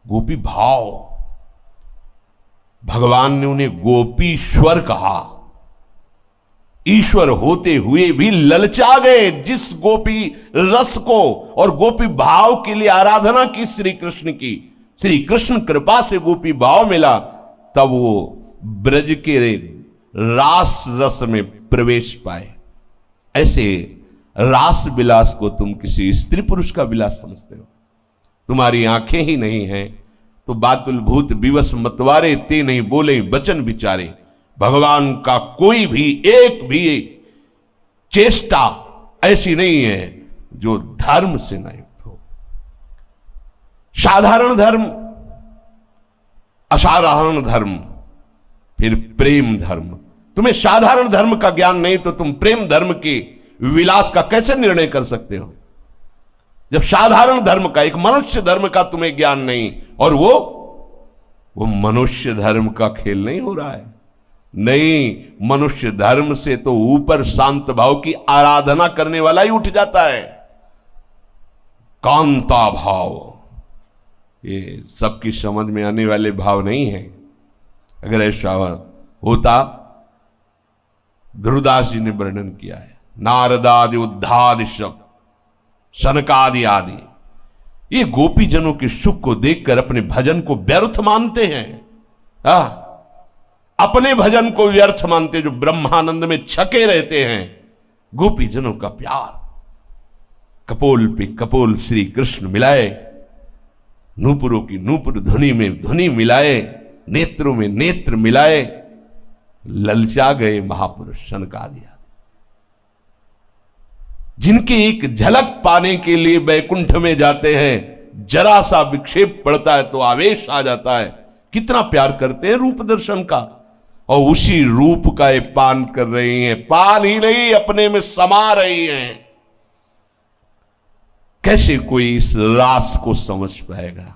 गोपी भाव। भगवान ने उन्हें गोपीश्वर कहा। ईश्वर होते हुए भी ललचा गए जिस गोपी रस को और गोपी भाव के लिए आराधना की श्री कृष्ण की, श्री कृष्ण कृपा से गोपी भाव मिला, तब वो ब्रज के रास रस में प्रवेश पाए। ऐसे रास विलास को तुम किसी स्त्री पुरुष का विलास समझते हो? तुम्हारी आंखें ही नहीं हैं तो बातुल भूत विवश मतवारे ते नहीं बोले वचन विचारे। भगवान का कोई भी एक भी चेष्टा ऐसी नहीं है जो धर्म से न युक्त हो। साधारण धर्म, असाधारण धर्म, फिर प्रेम धर्म। तुम्हें साधारण धर्म का ज्ञान नहीं तो तुम प्रेम धर्म के विलास का कैसे निर्णय कर सकते हो? जब साधारण धर्म का, एक मनुष्य धर्म का तुम्हें ज्ञान नहीं, और वो मनुष्य धर्म का खेल नहीं हो रहा है। नहीं, मनुष्य धर्म से तो ऊपर शांत भाव की आराधना करने वाला ही उठ जाता है। कांता भाव, ये सबकी समझ में आने वाले भाव नहीं है। अगर ऐसा होता, ध्रुवदास जी ने वर्णन किया है, नारदादि उद्धादि शब्द, सनकादि आदि, ये गोपी जनों के सुख को देखकर अपने भजन को व्यर्थ मानते हैं। अपने भजन को व्यर्थ मानते, जो ब्रह्मानंद में छके रहते हैं। गोपी जनों का प्यार, कपोल पे कपोल श्री कृष्ण मिलाए, नूपुरों की नूपुर ध्वनि में ध्वनि मिलाए, नेत्रों में नेत्र मिलाए, ललचा गए महापुरुष सनकादि, जिनके एक झलक पाने के लिए वैकुंठ में जाते हैं। जरा सा विक्षेप पड़ता है तो आवेश आ जाता है। कितना प्यार करते हैं रूप दर्शन का, और उसी रूप का ये पान कर रही हैं। पान ही नहीं, अपने में समा रही हैं। कैसे कोई इस रास को समझ पाएगा?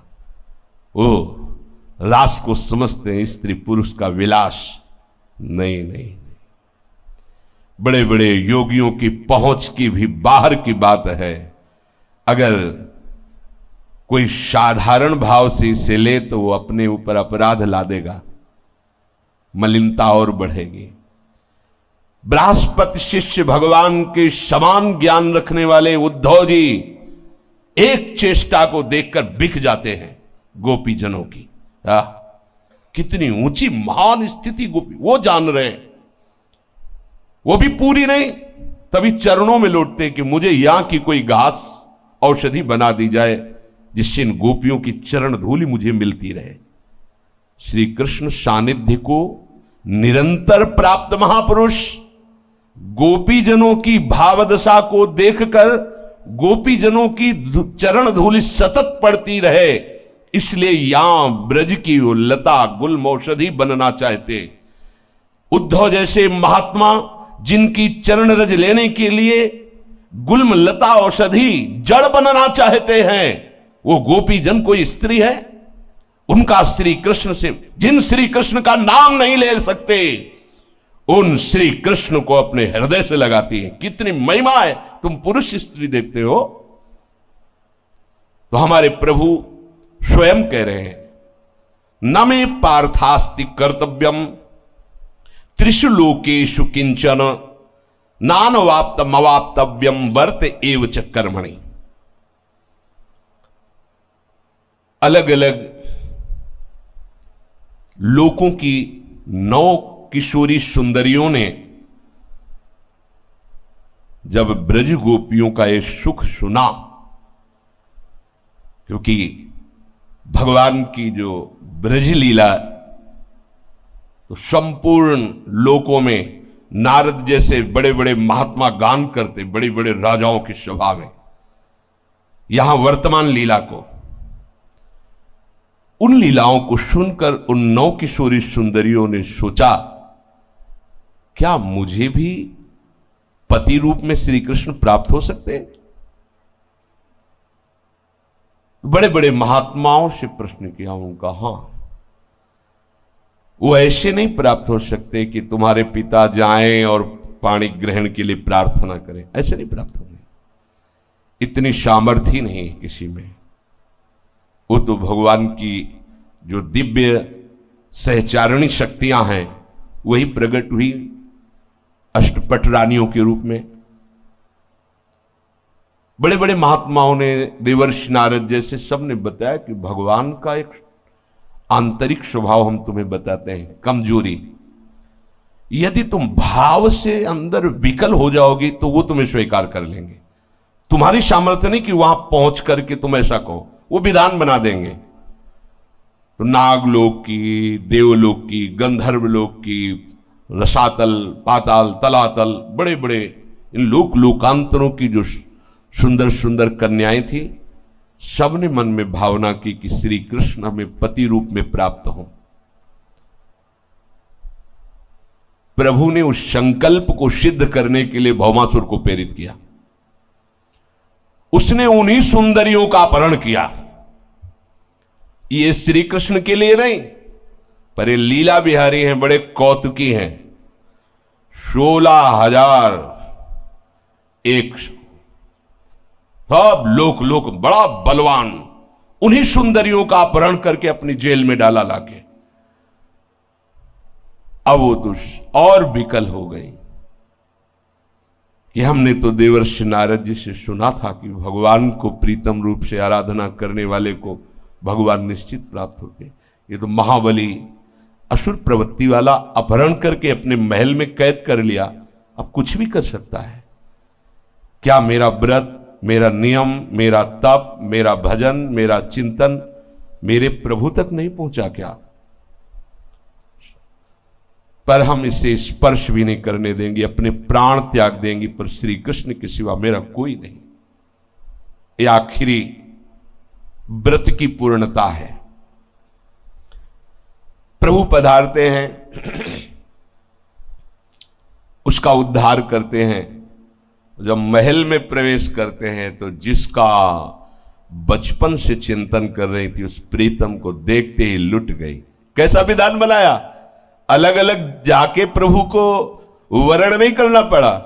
ओ रास को समझते हैं स्त्री पुरुष का विलास। नहीं नहीं, बड़े बड़े योगियों की पहुंच की भी बाहर की बात है। अगर कोई साधारण भाव से इसे ले तो वो अपने ऊपर अपराध ला देगा, मलिनता और बढ़ेगी। बृहस्पति शिष्य भगवान के समान ज्ञान रखने वाले उद्धव जी एक चेष्टा को देखकर बिक जाते हैं गोपी जनों की। कितनी ऊंची महान स्थिति गोपी, वो जान रहे हैं। वो भी पूरी नहीं, तभी चरणों में लौटते कि मुझे यहां की कोई घास औषधि बना दी जाए जिससे इन गोपियों की चरण धूलि मुझे मिलती रहे। श्री कृष्ण सानिध्य को निरंतर प्राप्त महापुरुष गोपी जनों की भावदशा को देखकर गोपी जनों की चरण धूलि सतत पड़ती रहे, इसलिए यहां ब्रज की वो लता गुल्म औषधि बनना चाहते। उद्धव जैसे महात्मा जिनकी चरण रज लेने के लिए गुल्म लता औषधि जड़ बनना चाहते हैं, वो गोपी जन कोई स्त्री है? उनका श्री कृष्ण से, जिन श्री कृष्ण का नाम नहीं ले सकते, उन श्री कृष्ण को अपने हृदय से लगाती है। कितनी महिमा है। तुम पुरुष स्त्री देखते हो, तो हमारे प्रभु स्वयं कह रहे हैं, न मे पार्थास्ति कर्तव्यम त्रिषु लोकेषु किंचन नानवाप्तमवाप्तव्यम वर्त एव च कर्मणि। अलग अलग लोकों की 9 किशोरी सुंदरियों ने जब ब्रज गोपियों का ये सुख सुना, क्योंकि भगवान की जो ब्रज लीला तो संपूर्ण लोकों में नारद जैसे बड़े बड़े महात्मा गान करते, बड़े बड़े राजाओं की सभा में, यहां वर्तमान लीला को, उन लीलाओं को सुनकर उन 9 किशोरी सुंदरियों ने सोचा, क्या मुझे भी पति रूप में श्री कृष्ण प्राप्त हो सकते? बड़े बड़े महात्माओं से प्रश्न किया, उनका हां, वो ऐसे नहीं प्राप्त हो सकते कि तुम्हारे पिता जाएं और पाणी ग्रहण के लिए प्रार्थना करें, ऐसे नहीं प्राप्त होंगे। इतनी सामर्थ्य नहीं है किसी में। वो तो भगवान की जो दिव्य सहचारणी शक्तियां हैं वही प्रकट हुई अष्टपट रानियों के रूप में। बड़े बड़े महात्माओं ने, देवर्षि नारद जैसे सब ने बताया कि भगवान का एक आंतरिक स्वभाव हम तुम्हें बताते हैं, कमजोरी। यदि तुम भाव से अंदर विकल हो जाओगी तो वो तुम्हें स्वीकार कर लेंगे। तुम्हारी सामर्थ्य नहीं कि वहां पहुंच करके तुम ऐसा कहो, वो विधान बना देंगे। तो नागलोक की, देवलोक की, गंधर्वलोक की, रसातल, पाताल, तलातल, बड़े बड़े इन लोकांतरों की जो सुंदर सुंदर कन्याएं थी, सबने मन में भावना की कि श्री कृष्ण हमें पति रूप में प्राप्त हो। प्रभु ने उस संकल्प को सिद्ध करने के लिए भौमासुर को प्रेरित किया। उसने उन्हीं सुंदरियों का अपहरण किया। ये श्री कृष्ण के लिए नहीं, पर ये लीला बिहारी हैं, बड़े कौतुकी हैं। 16,100 सब लोक बड़ा बलवान, उन्हीं सुंदरियों का अपहरण करके अपनी जेल में डाला लाके। अब वो तो और विकल हो गई कि हमने तो देवर्षि नारद जी से सुना था कि भगवान को प्रीतम रूप से आराधना करने वाले को भगवान निश्चित प्राप्त होते। ये तो महाबली असुर प्रवृत्ति वाला अपहरण करके अपने महल में कैद कर लिया, अब कुछ भी कर सकता है। क्या मेरा व्रत, मेरा नियम, मेरा तप, मेरा भजन, मेरा चिंतन मेरे प्रभु तक नहीं पहुंचा क्या? पर हम इसे स्पर्श भी नहीं करने देंगे, अपने प्राण त्याग देंगे, पर श्री कृष्ण के सिवा मेरा कोई नहीं। ये आखिरी व्रत की पूर्णता है। प्रभु पधारते हैं, उसका उद्धार करते हैं। जब महल में प्रवेश करते हैं तो जिसका बचपन से चिंतन कर रही थी उस प्रीतम को देखते ही लुट गई। कैसा विधान बनाया, अलग अलग जाके प्रभु को वर्ण नहीं करना पड़ा,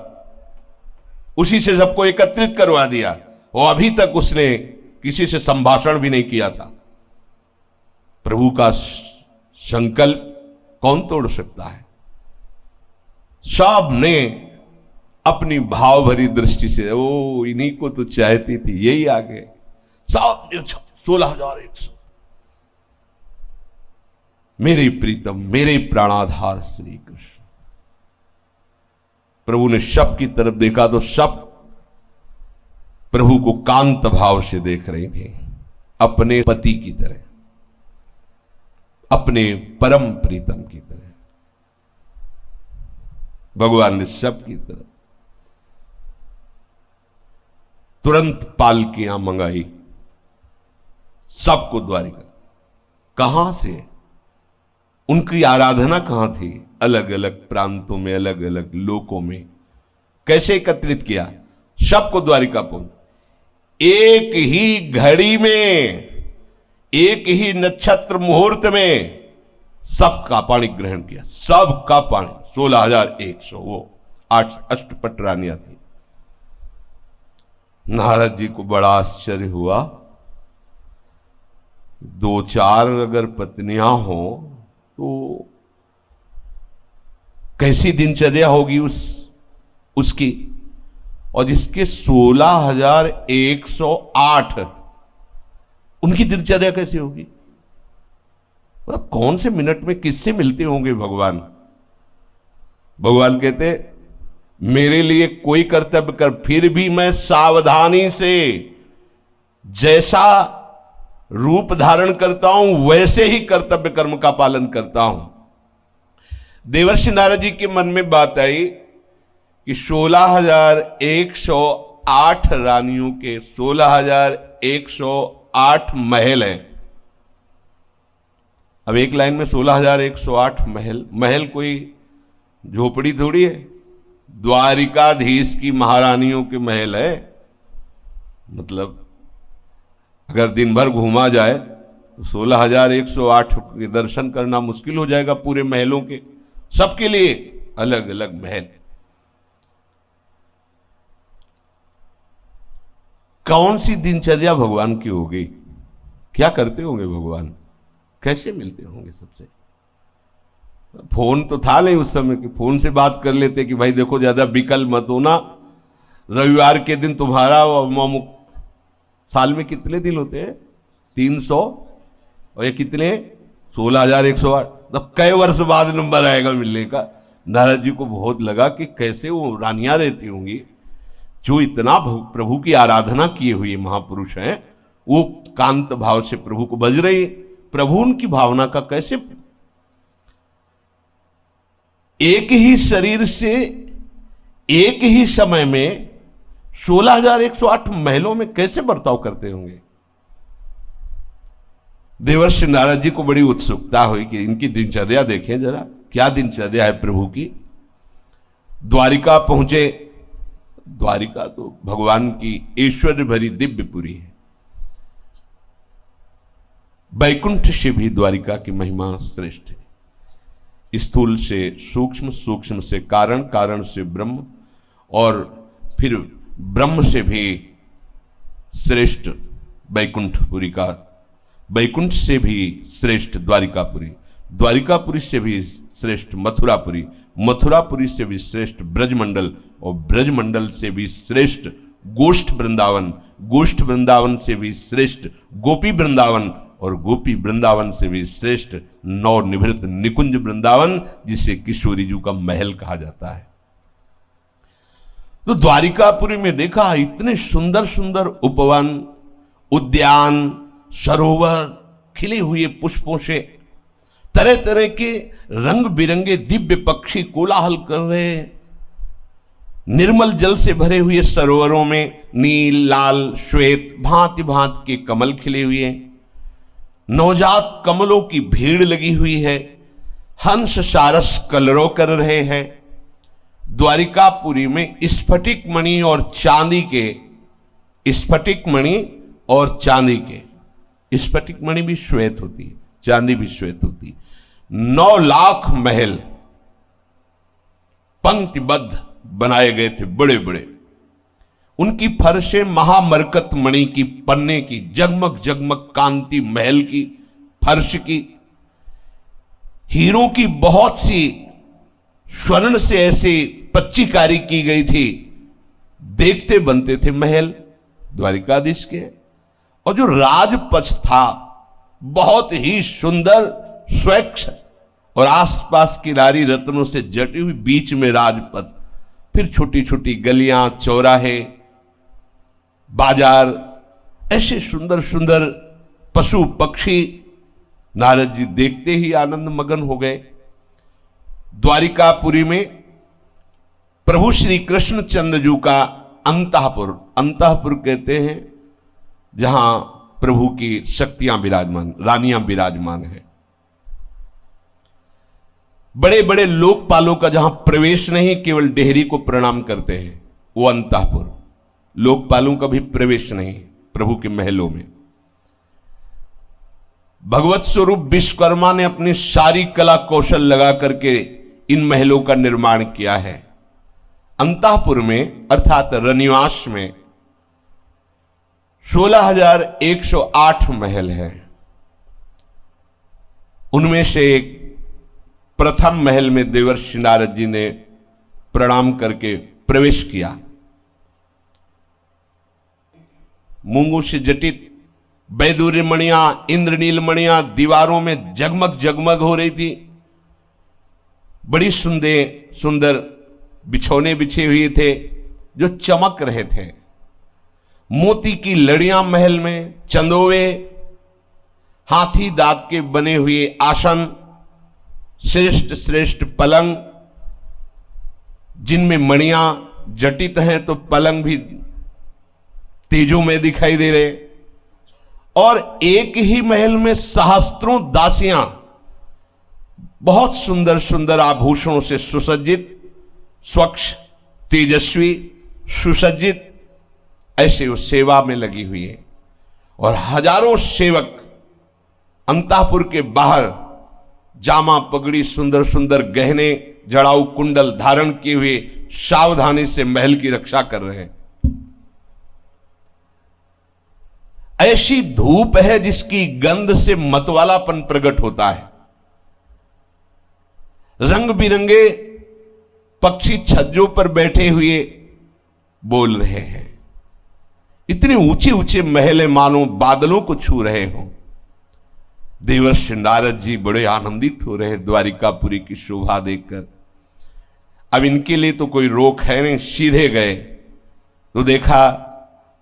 उसी से सबको एकत्रित करवा दिया। और अभी तक उसने किसी से संभाषण भी नहीं किया था। प्रभु का संकल्प कौन तोड़ सकता है? सब ने अपनी भाव भरी दृष्टि से, ओ इन्हीं को तो चाहती थी, यही आ गए। सब 16,100 मेरे प्रीतम, मेरे प्राणाधार श्री कृष्ण। प्रभु ने सब की तरफ देखा तो सब प्रभु को कांत भाव से देख रही थी, अपने पति की तरह, अपने परम प्रीतम की तरह। भगवान ने सब की तरफ तुरंत पालकियां मंगाई, सबको द्वारिका। कहां से? उनकी आराधना कहां थी? अलग अलग प्रांतों में, अलग अलग लोकों में। कैसे एकत्रित किया? सबको द्वारिका पहुंच, एक ही घड़ी में, एक ही नक्षत्र मुहूर्त में सबका पाणी ग्रहण किया। सबका पाणी 16,100, वो 8 अष्टपट रानियां थी। नारद जी को बड़ा आश्चर्य हुआ। 2-4 अगर पत्नियां हो तो कैसी दिनचर्या होगी उसकी। और जिसके 16,108, उनकी दिनचर्या कैसी होगी? मतलब कौन से मिनट में किससे मिलते होंगे भगवान? भगवान कहते मेरे लिए कोई कर्तव्य कर, फिर भी मैं सावधानी से जैसा रूप धारण करता हूं वैसे ही कर्तव्य कर्म का पालन करता हूं। देवर्षि नारद जी के मन में बात आई कि 16,108 रानियों के 16,108 महल हैं। अब एक लाइन में 16,108 महल। महल कोई झोपड़ी थोड़ी है, द्वारिकाधीश की महारानियों के महल है। मतलब अगर दिन भर घूमा जाए तो 16,108 के दर्शन करना मुश्किल हो जाएगा पूरे महलों के। सबके लिए अलग अलग महल। कौन सी दिनचर्या भगवान की हो गई? क्या करते होंगे भगवान, कैसे मिलते होंगे सबसे। फोन तो था नहीं उस समय कि फोन से बात कर लेते कि भाई देखो ज्यादा विकल मत होना, रविवार के दिन तुम्हारा साल में कितने दिन होते हैं, 300, और ये कितने 16,108, तब कई वर्ष बाद नंबर आएगा मिलने का। नारद जी को बहुत लगा कि कैसे वो रानियां रहती होंगी जो इतना प्रभु की आराधना किए हुए महापुरुष हैं, वो कांत भाव से प्रभु को बज रही, प्रभु उनकी भावना का कैसे, एक ही शरीर से एक ही समय में 16,108 महलों में कैसे बर्ताव करते होंगे। देवर्षि नारद जी को बड़ी उत्सुकता हुई कि इनकी दिनचर्या देखें जरा, क्या दिनचर्या है प्रभु की। द्वारिका पहुंचे। द्वारिका तो भगवान की ऐश्वर्य भरी दिव्यपुरी है। वैकुंठ से भी द्वारिका की महिमा श्रेष्ठ है। स्थूल से सूक्ष्म, सूक्ष्म से कारण, कारण से ब्रह्म, और फिर ब्रह्म से भी श्रेष्ठ वैकुंठपुरी का, वैकुंठ से भी श्रेष्ठ द्वारिकापुरी, द्वारिकापुरी से भी श्रेष्ठ मथुरापुरी, मथुरापुरी से भी श्रेष्ठ ब्रजमंडल, और ब्रजमंडल से भी श्रेष्ठ गोष्ठ वृंदावन, गोष्ठ वृंदावन से भी श्रेष्ठ गोपी वृंदावन, और गोपी वृंदावन से भी श्रेष्ठ नवनिभृत निकुंज वृंदावन, जिसे किशोरी जी का महल कहा जाता है। तो द्वारिकापुरी में देखा इतने सुंदर सुंदर उपवन, उद्यान, सरोवर खिले हुए पुष्पों से, तरह तरह के रंग बिरंगे दिव्य पक्षी कोलाहल कर रहे, निर्मल जल से भरे हुए सरोवरों में नील, लाल, श्वेत भांति भांति के कमल खिले हुए, नवजात कमलों की भीड़ लगी हुई है, हंस सारस कलरव कर रहे हैं। द्वारिकापुरी में स्फटिक मणि और चांदी के, स्फटिक मणि और चांदी के, स्फटिक मणि भी श्वेत होती है, चांदी भी श्वेत होती है, 9 लाख महल पंक्तिबद्ध बनाए गए थे, बड़े बड़े। उनकी फर्शें महामरकत मणि की, पन्ने की, जगमग जगमग कांति महल की फर्श की, हीरों की बहुत सी स्वर्ण से ऐसी पच्चीकारी की गई थी, देखते बनते थे महल द्वारिकाधीश के। और जो राजपथ था बहुत ही सुंदर, स्वच्छ, और आसपास की नारी रत्नों से जटी हुई, बीच में राजपथ, फिर छोटी छोटी गलियां, चौराहे, बाजार, ऐसे सुंदर सुंदर पशु पक्षी। नारद जी देखते ही आनंद मगन हो गए। द्वारिकापुरी में प्रभु श्री कृष्ण चंद्र का अंतःपुर, अंतःपुर कहते हैं जहां प्रभु की शक्तियां विराजमान, रानियां विराजमान है। बड़े बड़े लोकपालों का जहां प्रवेश नहीं, केवल डेहरी को प्रणाम करते हैं, वो अंतःपुर। लोकपालों का भी प्रवेश नहीं प्रभु के महलों में। भगवत स्वरूप विश्वकर्मा ने अपनी सारी कला कौशल लगा करके इन महलों का निर्माण किया है। अंतःपुर में अर्थात रनिवास में 16,108 महल है। उनमें से एक प्रथम महल में देवर्षि नारद जी ने प्रणाम करके प्रवेश किया। मूंगों से जटित वैदूर्य मणियां, इंद्रनील मणियां दीवारों में जगमग जगमग हो रही थी। बड़ी सुंदर सुंदर बिछौने बिछे हुए थे जो चमक रहे थे। मोती की लड़ियां महल में, चंदोवे, हाथी दांत के बने हुए आसन, श्रेष्ठ श्रेष्ठ पलंग जिनमें मणियां जटित हैं तो पलंग भी तेजों में दिखाई दे रहे। और एक ही महल में सहस्त्रों दासियां बहुत सुंदर सुंदर आभूषणों से सुसज्जित, स्वच्छ, तेजस्वी, सुसज्जित, ऐसे वो सेवा में लगी हुई है। और हजारों सेवक अंतःपुर के बाहर जामा पगड़ी, सुंदर सुंदर गहने, जड़ाऊ कुंडल धारण किए हुए सावधानी से महल की रक्षा कर रहे हैं। ऐसी धूप है जिसकी गंध से मतवालापन प्रकट होता है। रंग बिरंगे पक्षी छज्जों पर बैठे हुए बोल रहे हैं। इतने ऊंचे ऊंचे महल मानो बादलों को छू रहे हो। देवर्षि नारद जी बड़े आनंदित हो रहे द्वारिकापुरी की शोभा देखकर। अब इनके लिए तो कोई रोक है नहीं, सीधे गए तो देखा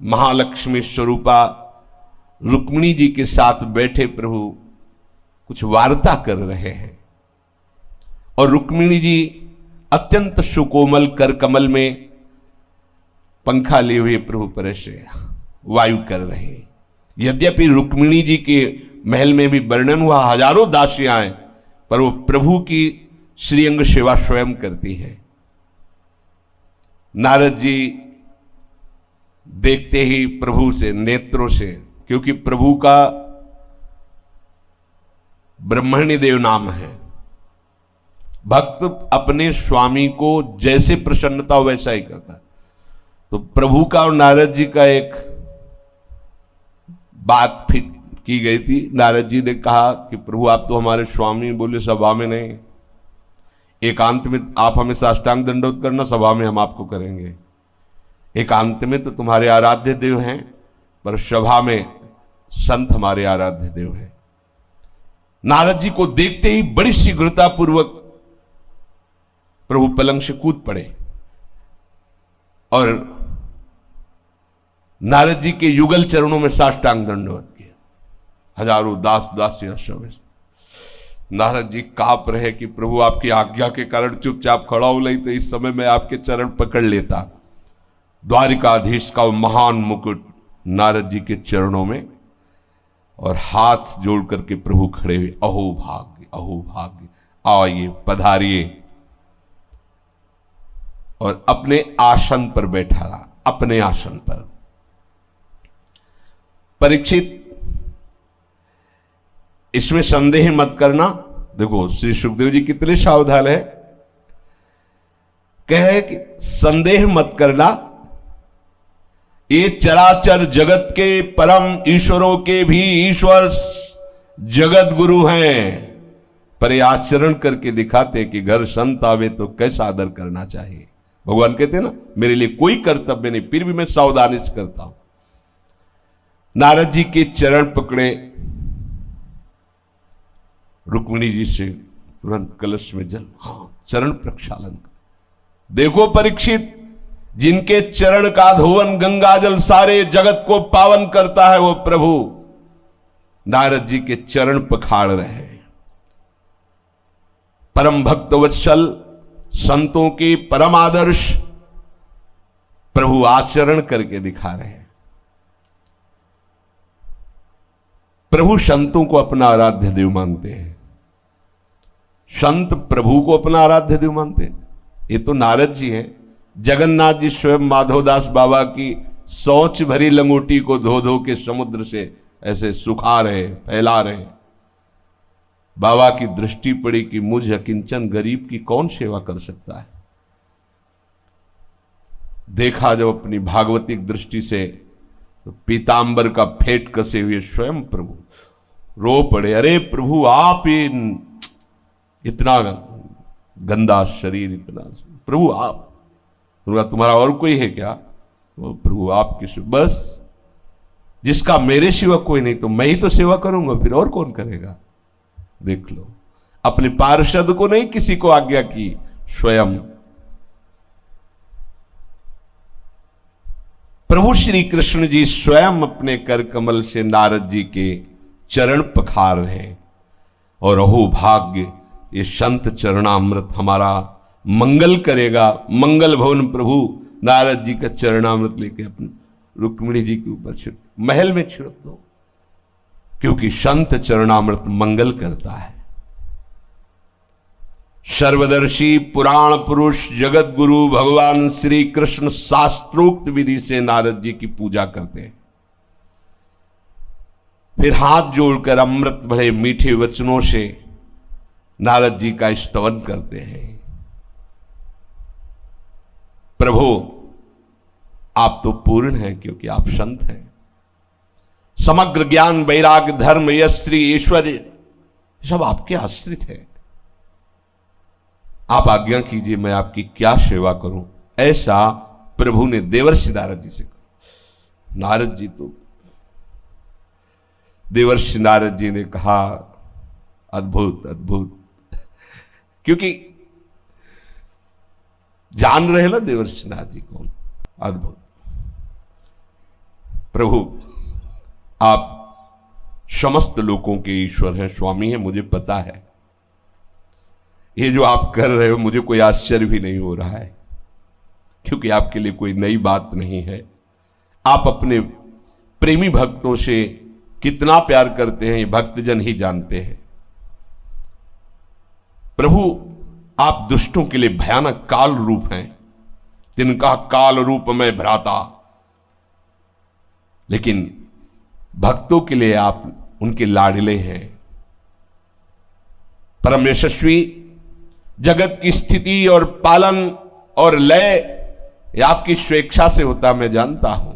महालक्ष्मी स्वरूपा रुक्मिणी जी के साथ बैठे प्रभु कुछ वार्ता कर रहे हैं और रुक्मिणी जी अत्यंत सुकोमल कर कमल में पंखा लिए हुए प्रभु पर से वायु कर रहे हैं। यद्यपि रुक्मिणी जी के महल में भी वर्णन हुआ हजारों दासियां हैं, पर वो प्रभु की श्रीअंग सेवा स्वयं करती है। नारद जी देखते ही प्रभु से नेत्रों से, क्योंकि प्रभु का ब्रह्मण्य देव नाम है, भक्त अपने स्वामी को जैसे प्रसन्नता हो वैसा ही करता है। तो प्रभु का और नारद जी का एक बात फिट की गई थी। नारद जी ने कहा कि प्रभु आप तो हमारे स्वामी, बोले सभा में नहीं, एकांत में आप हमें साष्टांग दंडोत करना, सभा में हम आपको करेंगे। एकांत में तो तुम्हारे आराध्य देव हैं, पर सभा में संत हमारे आराध्य देव हैं। नारद जी को देखते ही बड़ी शीघ्रता पूर्वक प्रभु पलंग से कूद पड़े और नारद जी के युगल चरणों में साष्टांग दंडवत किया। हजारों दास दासियां सब नारद जी कांप रहे कि प्रभु आपकी आज्ञा के कारण चुपचाप खड़ा हो, नहीं तो इस समय मैं आपके चरण पकड़ लेता। द्वारिकाधीश का वो महान मुकुट नारद जी के चरणों में और हाथ जोड़ करके प्रभु खड़े हुए, अहो भाग्य अहो भाग्य, आइए पधारिए। और अपने आसन पर बैठा रहा, अपने आसन पर। परीक्षित इसमें संदेह मत करना। देखो श्री सुखदेव जी कितने सावधान है, कहे कि संदेह मत करना, ये चराचर जगत के परम ईश्वरों के भी ईश्वर जगत गुरु हैं, पर ये आचरण करके दिखाते कि घर संत आवे तो कैसा आदर करना चाहिए। भगवान कहते हैं ना, मेरे लिए कोई कर्तव्य नहीं, फिर भी मैं सावधानी से करता हूं। नारद जी के चरण पकड़े, रुक्मिणी जी से तुरंत कलश में जल, हाँ चरण प्रक्षालन। देखो परीक्षित, जिनके चरण का धोवन गंगा जल सारे जगत को पावन करता है, वो प्रभु नारद जी के चरण पखाड़ रहे हैं। परम भक्त वत्सल, संतों के परम आदर्श प्रभु आचरण करके दिखा रहे हैं। प्रभु संतों को अपना आराध्य देव मानते हैं, संत प्रभु को अपना आराध्य देव मानते हैं। ये तो नारद जी हैं, जगन्नाथ जी स्वयं माधवदास बाबा की सोच भरी लंगोटी को धो धो के समुद्र से ऐसे सुखा रहे, फैला रहे। बाबा की दृष्टि पड़ी कि मुझ अकिंचन गरीब की कौन सेवा कर सकता है। देखा जब अपनी भागवतिक दृष्टि से, तो पीतांबर का फेट कसे हुए स्वयं प्रभु रो पड़े, अरे प्रभु आप इतना गंदा शरीर, इतना प्रभु आप, तुम्हारा और कोई है क्या? वो प्रभु आपकी बस, जिसका मेरे सिवा कोई नहीं, तो मैं ही तो सेवा करूंगा, फिर और कौन करेगा? देख लो, अपने पार्षद को नहीं किसी को आज्ञा की, स्वयं प्रभु श्री कृष्ण जी स्वयं अपने कर कमल से नारद जी के चरण पखार रहे। और अहो भाग्य, ये संत चरणामृत हमारा मंगल करेगा। मंगल भवन प्रभु नारद जी का चरणामृत लेके अपने रुक्मिणी जी के ऊपर छिड़क, महल में छिड़क दो, क्योंकि संत चरणामृत मंगल करता है। सर्वदर्शी पुराण पुरुष जगत गुरु भगवान श्री कृष्ण शास्त्रोक्त विधि से नारद जी की पूजा करते हैं। फिर हाथ जोड़कर अमृत भरे मीठे वचनों से नारद जी का स्तवन करते हैं। प्रभु आप तो पूर्ण हैं, क्योंकि आप संत हैं। समग्र ज्ञान वैराग्य धर्म यश श्री ऐश्वर्य सब आपके आश्रित है। आप आज्ञा कीजिए मैं आपकी क्या सेवा करूं। ऐसा प्रभु ने देवर्षि नारद जी से कहा। नारद जी तो देवर्षि नारद जी ने कहा अद्भुत अद्भुत, क्योंकि जान रहे ना देवर्षि नारद जी कौन। अद्भुत प्रभु, आप समस्त लोगों के ईश्वर हैं, स्वामी हैं, मुझे पता है। ये जो आप कर रहे हो मुझे कोई आश्चर्य भी नहीं हो रहा है, क्योंकि आपके लिए कोई नई बात नहीं है। आप अपने प्रेमी भक्तों से कितना प्यार करते हैं ये भक्तजन ही जानते हैं। प्रभु, आप दुष्टों के लिए भयानक काल रूप हैं, तिनका काल रूप में भ्राता, लेकिन भक्तों के लिए आप उनके लाडले हैं। परम यशस्वी, जगत की स्थिति और पालन और लय ये आपकी स्वेच्छा से होता मैं जानता हूं,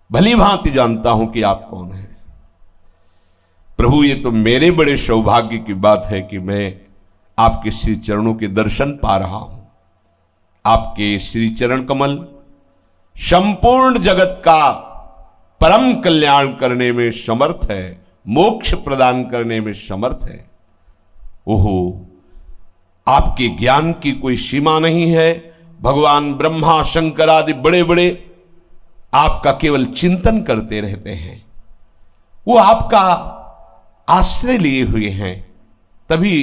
भली भांति जानता हूं कि आप कौन हैं। प्रभु, ये तो मेरे बड़े सौभाग्य की बात है कि मैं आपके श्री चरणों के दर्शन पा रहा हूं। आपके श्री चरण कमल संपूर्ण जगत का परम कल्याण करने में समर्थ है, मोक्ष प्रदान करने में समर्थ है। ओहो, आपके ज्ञान की कोई सीमा नहीं है। भगवान ब्रह्मा शंकर आदि बड़े बड़े आपका केवल चिंतन करते रहते हैं, वो आपका आश्रय लिए हुए हैं। तभी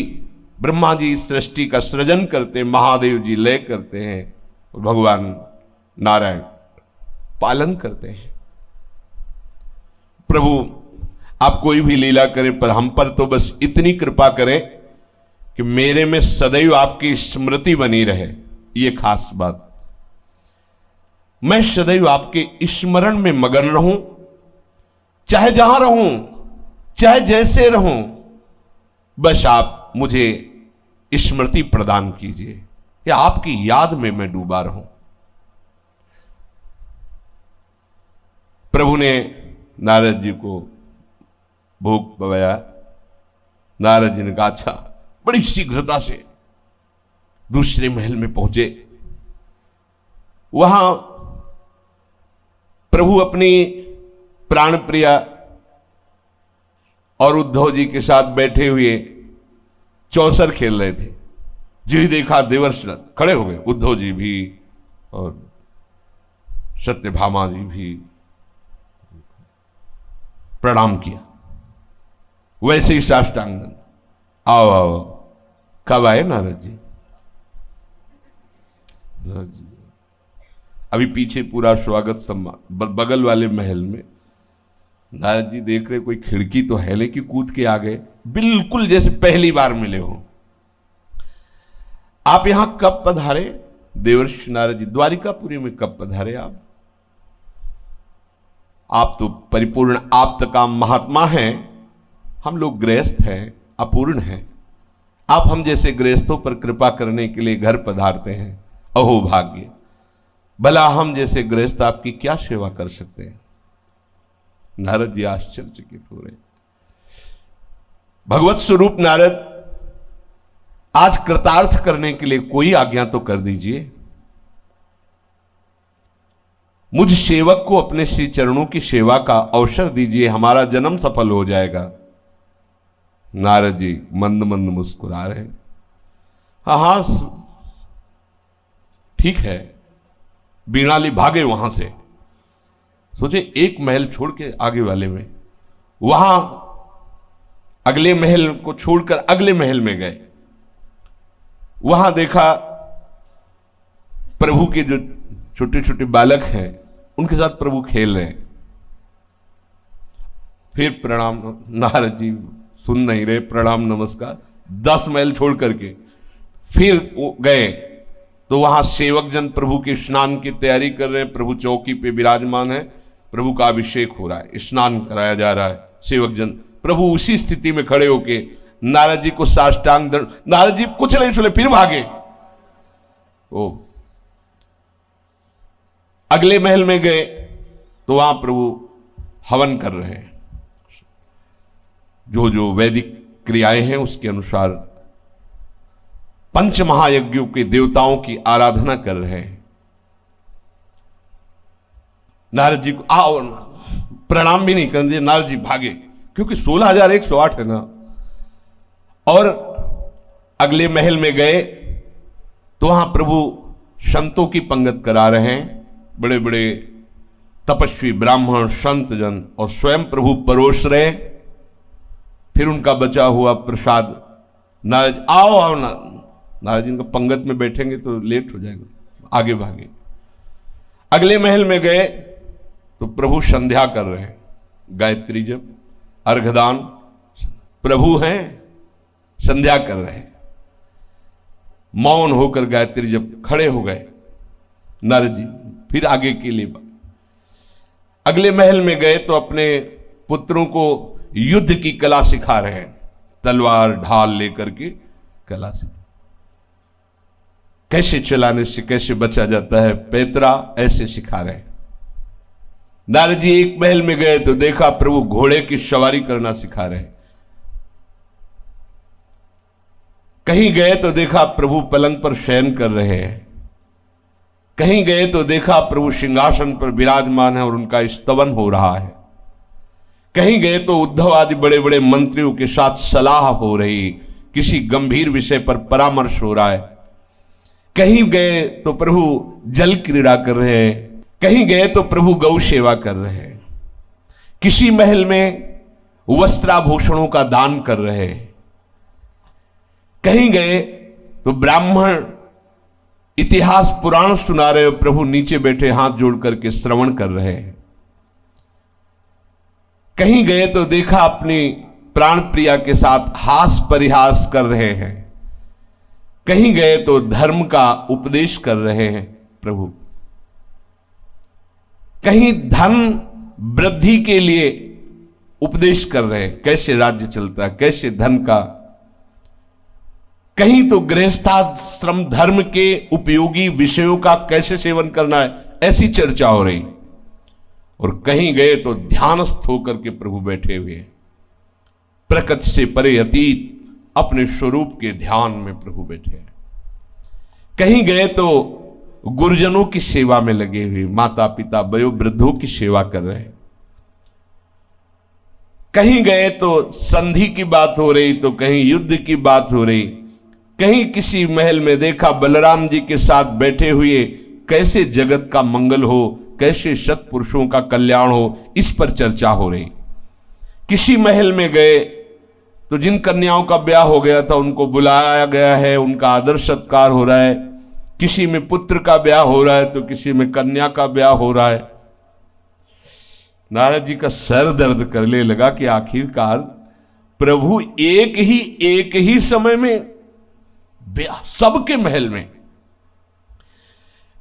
ब्रह्मा जी सृष्टि का सृजन करते, महादेव जी लय करते हैं, भगवान नारायण पालन करते हैं। प्रभु, आप कोई भी लीला करें पर हम पर तो बस इतनी कृपा करें कि मेरे में सदैव आपकी स्मृति बनी रहे। ये खास बात, मैं सदैव आपके स्मरण में मगन रहूं, चाहे जहां रहूं, चाहे जैसे रहूं, बस आप मुझे स्मृति प्रदान कीजिए, या आपकी याद में मैं डूबा रहूं। प्रभु ने नारद जी को भोग पवाया। नारद जी ने कहा अच्छा, बड़ी शीघ्रता से दूसरे महल में पहुंचे। वहां प्रभु अपनी प्राण प्रिया और उद्धव जी के साथ बैठे हुए चौसर खेल रहे थे। जो ही देखा देवर्षि खड़े हो गए, उद्धव जी भी और सत्यभामा जी भी प्रणाम किया। वैसे ही साष्टांगन, आओ आओ। कब आए नारद जी? अभी पीछे पूरा स्वागत सम्मान, बगल वाले महल में नारद जी देख रहे कोई खिड़की तो है, लेकिन कूद के आ गए, बिल्कुल जैसे पहली बार मिले हो। आप यहां कब पधारे? देवर्षि नारद जी द्वारिकापुरी में कब पधारे आप तो परिपूर्ण आप्तकाम महात्मा हैं, हम लोग गृहस्थ हैं, अपूर्ण हैं। आप हम जैसे गृहस्थों पर कृपा करने के लिए घर पधारते हैं, अहो भाग्य। भला हम जैसे गृहस्थ आपकी क्या सेवा कर सकते हैं? नारद जी आश्चर्यचकित हो रहे। भगवत स्वरूप नारद, आज कृतार्थ करने के लिए कोई आज्ञा तो कर दीजिए। मुझ सेवक को अपने श्री चरणों की सेवा का अवसर दीजिए, हमारा जन्म सफल हो जाएगा। नारद जी मंद मंद मुस्कुरा रहे। हाँ, ठीक है। बीणाली भागे वहां से, सोचे एक महल छोड़ के आगे वाले में, वहां अगले महल को छोड़कर अगले महल में गए। वहां देखा प्रभु के जो छोटे छोटे बालक हैं उनके साथ प्रभु खेल रहे हैं। फिर प्रणाम, नारद जी सुन नहीं रहे, प्रणाम नमस्कार। 10 महल छोड़ करके फिर गए तो वहां सेवक जन प्रभु के स्नान की तैयारी कर रहे हैं। प्रभु चौकी पे विराजमान है, प्रभु का अभिषेक हो रहा है, स्नान कराया जा रहा है। सेवक जन प्रभु उसी स्थिति में खड़े होके नारद जी को साष्टांग दंड। नारद जी कुछ नहीं सुने, फिर भागे। ओ अगले महल में गए तो वहां प्रभु हवन कर रहे हैं, जो जो वैदिक क्रियाएं हैं उसके अनुसार पंच महायज्ञों के देवताओं की आराधना कर रहे हैं। नारद जी को आओ, प्रणाम भी नहीं कर दिए, नारद जी भागे, क्योंकि 16,108 है ना। और अगले महल में गए तो वहां प्रभु संतों की पंगत करा रहे हैं, बड़े बड़े तपस्वी ब्राह्मण संत जन, और स्वयं प्रभु परोस रहे। फिर उनका बचा हुआ प्रसाद नारद आओ आओ, नारद जी उनका पंगत में बैठेंगे तो लेट हो जाएगा, आगे भागे। अगले महल में गए तो प्रभु संध्या कर रहे हैं, गायत्री जप अर्घदान, प्रभु हैं संध्या कर रहे हैं। मौन होकर गायत्री जप खड़े हो गए नारद जी, फिर आगे के लिए। अगले महल में गए तो अपने पुत्रों को युद्ध की कला सिखा रहे हैं, तलवार ढाल लेकर के कला सिखा, कैसे चलाने से कैसे बचा जाता है, पैतरा ऐसे सिखा रहे हैं। नारद जी एक महल में गए तो देखा प्रभु घोड़े की सवारी करना सिखा रहे हैं। कहीं गए तो देखा प्रभु पलंग पर शयन कर रहे हैं। कहीं गए तो देखा प्रभु सिंहासन पर विराजमान है और उनका स्तवन हो रहा है। कहीं गए तो उद्धव आदि बड़े बड़े मंत्रियों के साथ सलाह हो रही, किसी गंभीर विषय पर परामर्श हो रहा है। कहीं गए तो प्रभु जल क्रीड़ा कर रहे हैं, कहीं गए तो प्रभु गौ सेवा कर रहे हैं, किसी महल में वस्त्राभूषणों का दान कर रहे हैं, कहीं गए तो ब्राह्मण इतिहास पुराण सुना रहे हो, प्रभु नीचे बैठे हाथ जोड़ करके श्रवण कर रहे हैं। कहीं गए तो देखा अपनी प्राण प्रिया के साथ हास परिहास कर रहे हैं। कहीं गए तो धर्म का उपदेश कर रहे हैं प्रभु। कहीं धन वृद्धि के लिए उपदेश कर रहे हैं, कैसे राज्य चलता है, कैसे धन का। कहीं तो गृहस्थाश्रम धर्म के उपयोगी विषयों का कैसे सेवन करना है, ऐसी चर्चा हो रही। और कहीं गए तो ध्यानस्थ होकर के प्रभु बैठे हुए, प्रकृति से परे अतीत अपने स्वरूप के ध्यान में प्रभु बैठे हैं। कहीं गए तो गुरुजनों की सेवा में लगे हुए, माता पिता वयोवृद्धों की सेवा कर रहे हैं। कहीं गए तो संधि की बात हो रही तो कहीं युद्ध की बात हो रही। कहीं किसी महल में देखा बलराम जी के साथ बैठे हुए, कैसे जगत का मंगल हो, कैसे सत्पुरुषों का कल्याण हो, इस पर चर्चा हो रही। किसी महल में गए तो जिन कन्याओं का ब्याह हो गया था उनको बुलाया गया है, उनका आदर सत्कार हो रहा है। किसी में पुत्र का ब्याह हो रहा है तो किसी में कन्या का ब्याह हो रहा है। नारद जी का सर दर्द करने लगा कि आखिरकार प्रभु एक ही समय में ब्याह, सबके महल में।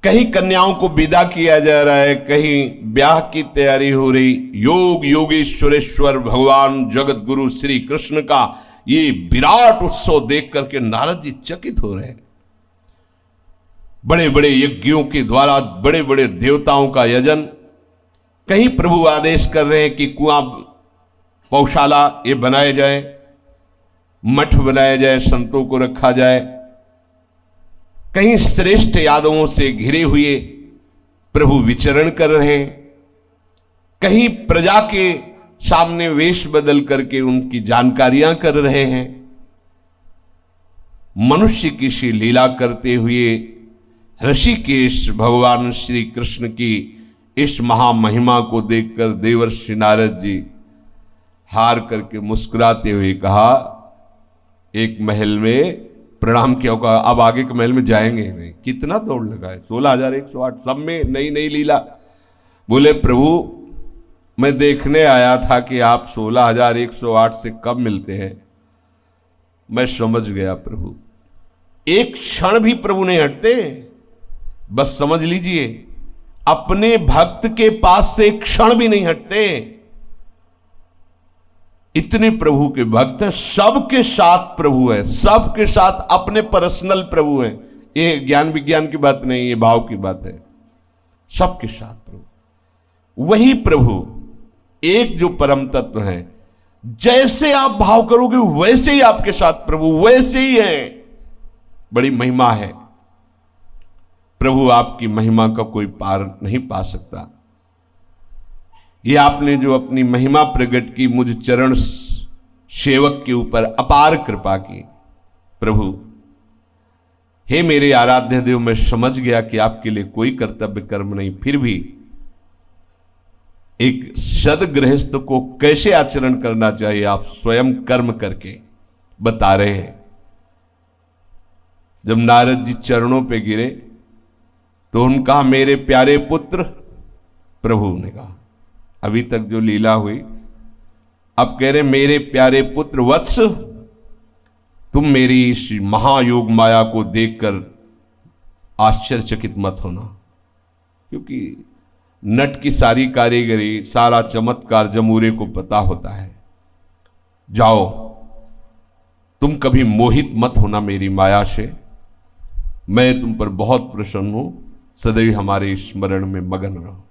कहीं कन्याओं को विदा किया जा रहा है, कहीं ब्याह की तैयारी हो रही। योग योगेश्वरेश्वर भगवान जगत गुरु श्री कृष्ण का ये विराट उत्सव देख करके नारद जी चकित हो रहे हैं। बड़े बड़े यज्ञों के द्वारा बड़े बड़े देवताओं का यजन। कहीं प्रभु आदेश कर रहे हैं कि कुआं पौशाला ये बनाए जाए, मठ बनाया जाए, संतों को रखा जाए। कहीं श्रेष्ठ यादवों से घिरे हुए प्रभु विचरण कर रहे हैं। कहीं प्रजा के सामने वेश बदल करके उनकी जानकारियां कर रहे हैं। मनुष्य की सी लीला करते हुए ऋषिकेश भगवान श्री कृष्ण की इस महामहिमा को देखकर देवर्षि नारद जी हार करके मुस्कुराते हुए कहा, एक महल में प्रणाम किया होगा, अब आगे के महल में जाएंगे नहीं। कितना दौड़ लगा है, 16,108, सब में नई नई लीला। बोले प्रभु मैं देखने आया था कि आप 16,108 से कब मिलते हैं। मैं समझ गया प्रभु। एक क्षण भी प्रभु नहीं हटते, बस समझ लीजिए अपने भक्त के पास से एक क्षण भी नहीं हटते। इतने प्रभु के भक्त हैं, सबके साथ प्रभु है, सबके साथ अपने पर्सनल प्रभु है। ये ज्ञान विज्ञान की बात नहीं, ये भाव की बात है। सबके साथ प्रभु, वही प्रभु एक जो परम तत्व है, जैसे आप भाव करोगे वैसे ही आपके साथ प्रभु वैसे ही है। बड़ी महिमा है प्रभु, आपकी महिमा का कोई पार नहीं पा सकता। ये आपने जो अपनी महिमा प्रकट की, मुझ चरण सेवक के ऊपर अपार कृपा की प्रभु। हे मेरे आराध्य देव, मैं समझ गया कि आपके लिए कोई कर्तव्य कर्म नहीं, फिर भी एक सदगृहस्थ को कैसे आचरण करना चाहिए आप स्वयं कर्म करके बता रहे हैं। जब नारद जी चरणों पे गिरे तो उनका मेरे प्यारे पुत्र, प्रभु ने कहा, अभी तक जो लीला हुई, अब कह रहे मेरे प्यारे पुत्र वत्स, तुम मेरी इस महायोग माया को देखकर आश्चर्यचकित मत होना, क्योंकि नट की सारी कारीगरी, सारा चमत्कार जमूरे को पता होता है। जाओ, तुम कभी मोहित मत होना मेरी माया से, मैं तुम पर बहुत प्रसन्न हूं, सदैव हमारे स्मरण में मगन रहो।